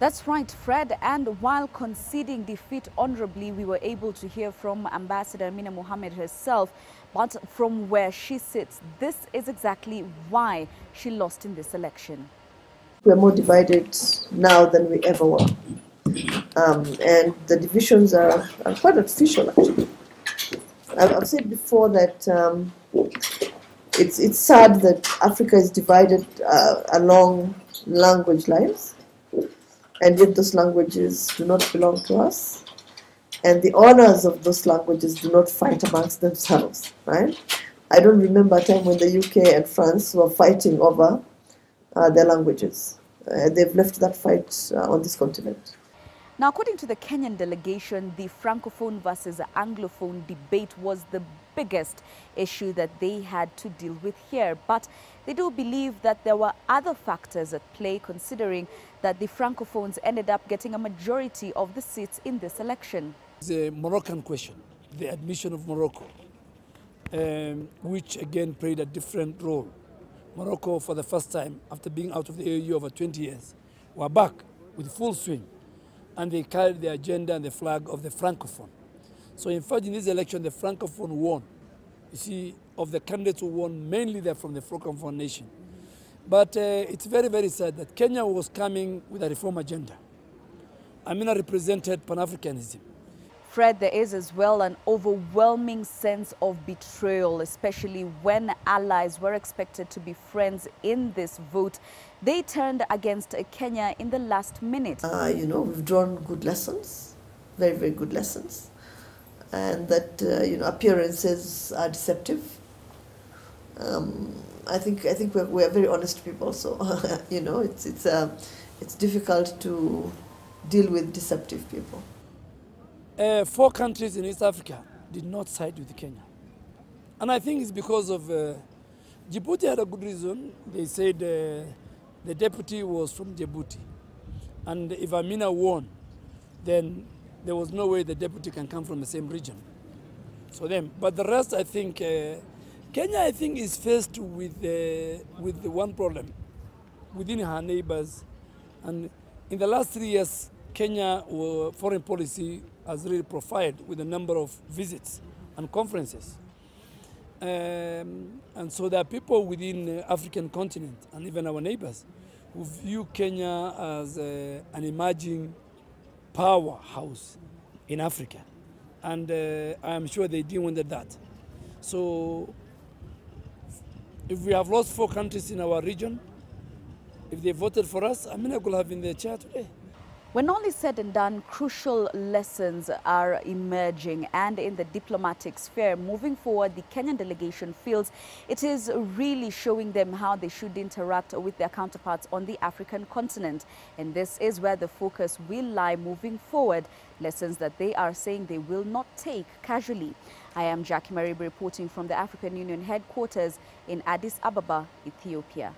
That's right, Fred. And while conceding defeat honorably, we were able to hear from Ambassador Amina Mohammed herself. But from where she sits, this is exactly why she lost in this election. We're more divided now than we ever were. And the divisions are quite artificial, actually. I've said before that it's sad that Africa is divided along language lines, and yet those languages do not belong to us, and the owners of those languages do not fight amongst themselves, right? I don't remember a time when the UK and France were fighting over their languages. They've left that fight on this continent. Now, according to the Kenyan delegation, the Francophone versus Anglophone debate was the biggest issue that they had to deal with here. But they do believe that there were other factors at play, considering that the Francophones ended up getting a majority of the seats in this election. It's a Moroccan question, the admission of Morocco, which again played a different role. Morocco, for the first time, after being out of the AU over 20 years, were back with full swing. And they carried the agenda and the flag of the Francophone. So in fact, in this election, the Francophone won. You see, of the candidates who won, mainly they're from the Francophone nation. But it's very, very sad that Kenya was coming with a reform agenda. Amina represented Pan-Africanism. Fred, there is as well an overwhelming sense of betrayal, especially when allies were expected to be friends in this vote. They turned against Kenya in the last minute. We've drawn good lessons, very, very good lessons, and that appearances are deceptive. I think we're very honest people, so it's difficult to deal with deceptive people. 4 countries in East Africa did not side with Kenya. And I think it's because of Djibouti had a good reason. They said the deputy was from Djibouti. And if Amina won, then there was no way the deputy can come from the same region. So them. But the rest, I think, Kenya, I think, is faced with the one problem within her neighbors. And in the last 3 years, Kenya foreign policy has really profiled with a number of visits and conferences. And so there are people within the African continent and even our neighbors who view Kenya as an emerging powerhouse in Africa. And I am sure they didn't want that. So if we have lost 4 countries in our region, if they voted for us, Amina could have been in the chair today. When all is said and done, crucial lessons are emerging, and in the diplomatic sphere, moving forward, the Kenyan delegation feels it is really showing them how they should interact with their counterparts on the African continent. And this is where the focus will lie moving forward, lessons that they are saying they will not take casually. I am Jackie Maribe reporting from the African Union headquarters in Addis Ababa, Ethiopia.